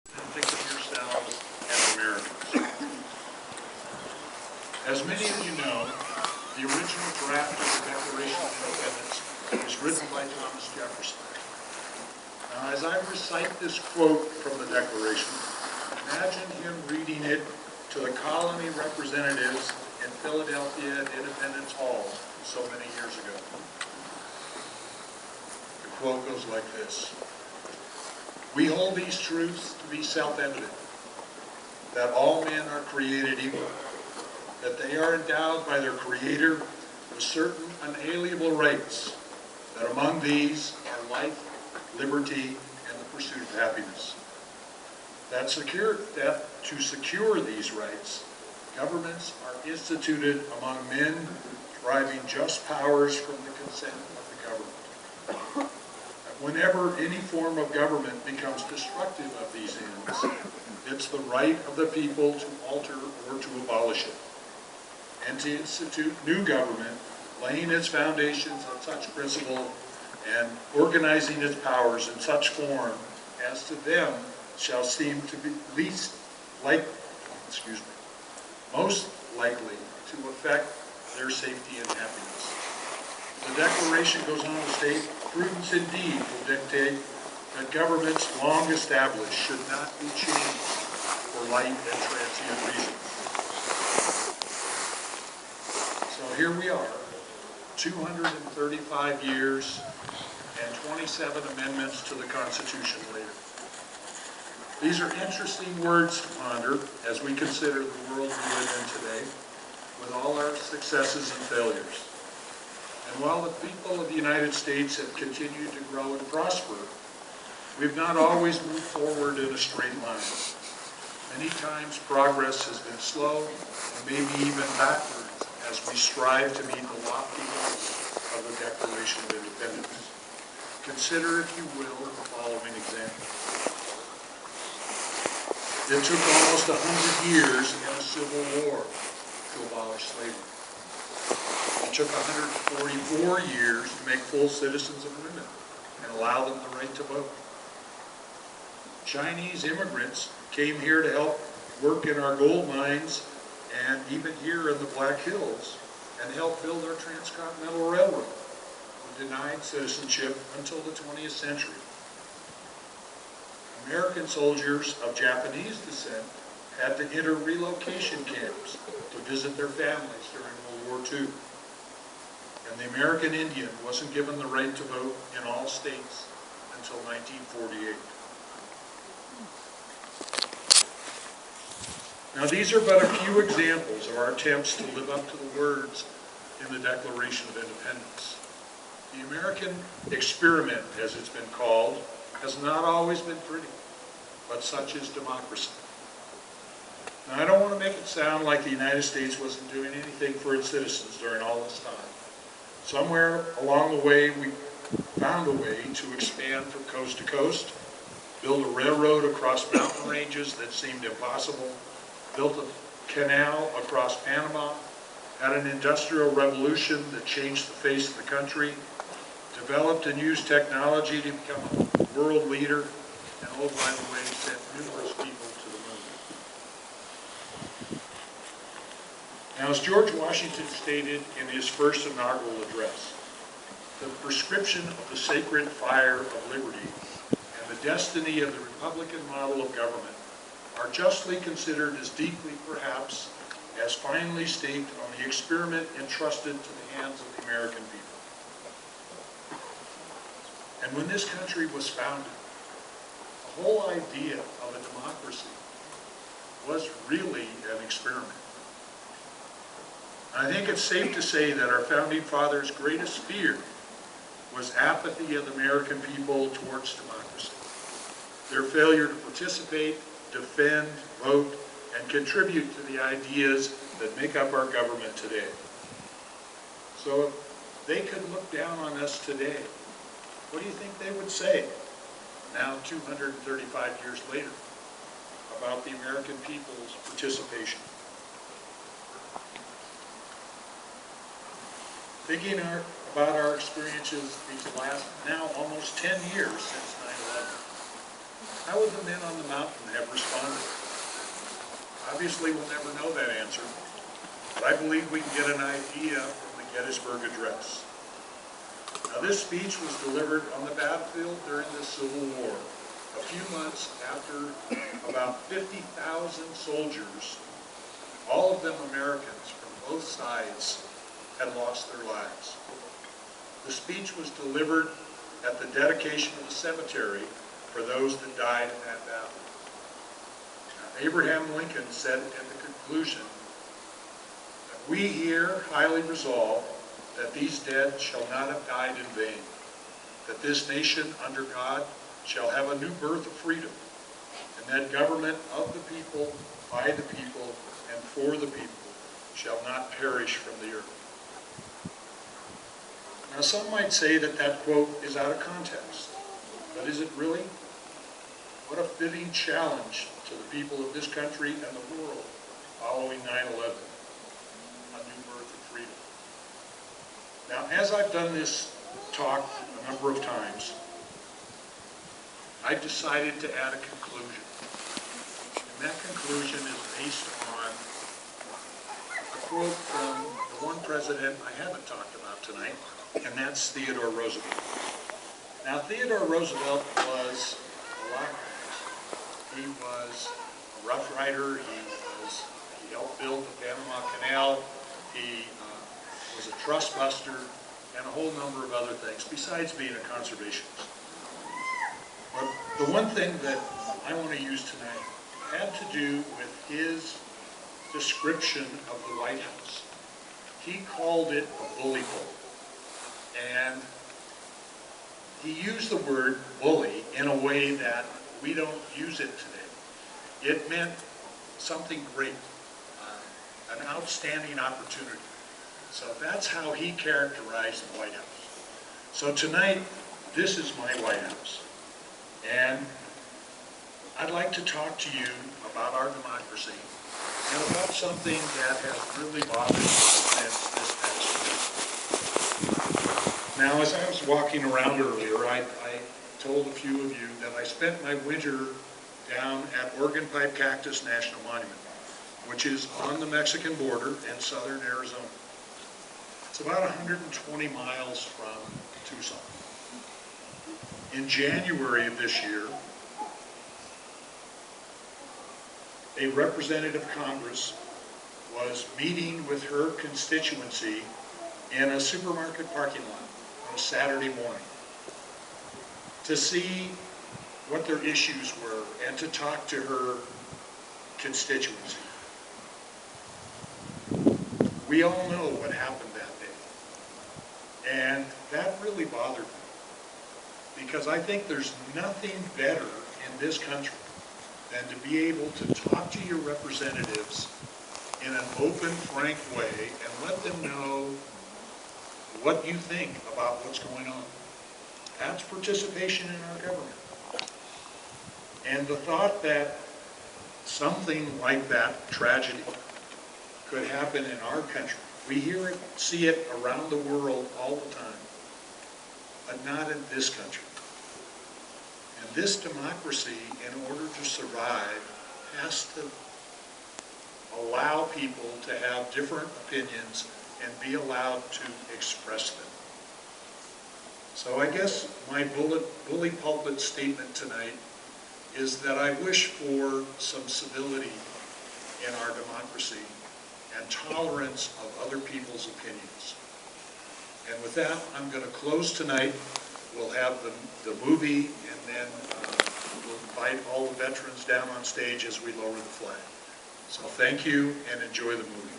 and think of yourselves as Americans. As many of you know, the original draft of the Declaration of Independence was written by Thomas Jefferson. Now, as I recite this quote from the Declaration, imagine him reading it to the colony representatives in Philadelphia at Independence Hall so many years ago. The quote goes like this: "We hold these truths to be self-evident, that all men are created equal, that they are endowed by their Creator with certain unalienable rights, that among these are life, liberty, and the pursuit of happiness. That to secure these rights, governments are instituted among men, deriving just powers from the consent of the government. That whenever any form of government becomes destructive of these ends, it's the right of the people to alter or to abolish it, and to institute new government, laying its foundations on such principle and organizing its powers in such form as to them shall seem to be most likely to affect their safety and happiness." The Declaration goes on to state, "Prudence indeed will dictate that governments long established should not be changed for light and transient reasons." So here we are, 235 years and 27 amendments to the Constitution later. These are interesting words to ponder as we consider the world we live in today, with all our successes and failures. And while the people of the United States have continued to grow and prosper, we've not always moved forward in a straight line. Many times progress has been slow and maybe even backwards as we strive to meet the lofty goals of the Declaration of Independence. Consider, if you will, the following example. It took almost 100 years and a civil war to abolish slavery. It took 144 years to make full citizens of women and allow them the right to vote. Chinese immigrants came here to help work in our gold mines and even here in the Black Hills and help build our transcontinental railroad, were denied citizenship until the 20th century. American soldiers of Japanese descent had to enter relocation camps to visit their families during World War II. And the American Indian wasn't given the right to vote in all states until 1948. Now, these are but a few examples of our attempts to live up to the words in the Declaration of Independence. The American experiment, as it's been called, has not always been pretty, but such is democracy. Now, I don't want to make it sound like the United States wasn't doing anything for its citizens during all this time. Somewhere along the way, we found a way to expand from coast to coast, build a railroad across mountain ranges that seemed impossible, built a canal across Panama, had an industrial revolution that changed the face of the country, developed and used technology to become a world leader, and oh, by the way, sent numerous people to the moon. Now, as George Washington stated in his first inaugural address, the prescription of the sacred fire of liberty and the destiny of the Republican model of government are justly considered as deeply, perhaps, as finely staked on the experiment entrusted to the hands of the American people. And when this country was founded, the whole idea of a democracy was really an experiment. I think it's safe to say that our founding fathers' greatest fear was apathy of the American people towards democracy. Their failure to participate, defend, vote, and contribute to the ideas that make up our government today. So if they could look down on us today, what do you think they would say, now 235 years later, about the American people's participation? Thinking about our experiences these last now almost 10 years since 9/11, How would the men on the mountain have responded? Obviously, we'll never know that answer, but I believe we can get an idea from the Gettysburg Address. Now, this speech was delivered on the battlefield during the Civil War, a few months after about 50,000 soldiers, all of them Americans from both sides, had lost their lives. The speech was delivered at the dedication of the cemetery for those that died in that battle. Now, Abraham Lincoln said at the conclusion that we here highly resolve that these dead shall not have died in vain, that this nation under God shall have a new birth of freedom, and that government of the people, by the people, and for the people shall not perish from the earth. Now, some might say that that quote is out of context, but is it really? What a fitting challenge to the people of this country and the world following 9/11, a new birth of freedom. Now, as I've done this talk a number of times, I've decided to add a conclusion. And that conclusion is based on a quote from the one president I haven't talked about tonight, and that's Theodore Roosevelt. Now, Theodore Roosevelt was a lot of things. He was a Rough Rider. He helped build the Panama Canal. He was a trust buster, and a whole number of other things, besides being a conservationist. But the one thing that I want to use tonight had to do with his description of the White House. He called it a bully pulpit. And he used the word bully in a way that we don't use it today. It meant something great, an outstanding opportunity. So that's how he characterized the White House. So tonight, this is my White House. And I'd like to talk to you about our democracy and about something that has really bothered me since this past year. Now, as I was walking around earlier, I told a few of you that I spent my winter down at Organ Pipe Cactus National Monument, which is on the Mexican border in southern Arizona. It's about 120 miles from Tucson. In January of this year, a representative Congress was meeting with her constituency in a supermarket parking lot on a Saturday morning to see what their issues were and to talk to her constituency. We all know what happened that day, and that really bothered me, because I think there's nothing better in this country than to be able to talk to your representatives in an open, frank way and let them know what you think about what's going on. That's participation in our government. And the thought that something like that tragedy could happen in our country, we hear it, see it around the world all the time, but not in this country. And this democracy, in order to survive, has to allow people to have different opinions and be allowed to express them. So I guess my bully pulpit statement tonight is that I wish for some civility in our democracy and tolerance of other people's opinions. And with that, I'm going to close tonight. We'll have the movie, and then we'll invite all the veterans down on stage as we lower the flag. So thank you, and enjoy the movie.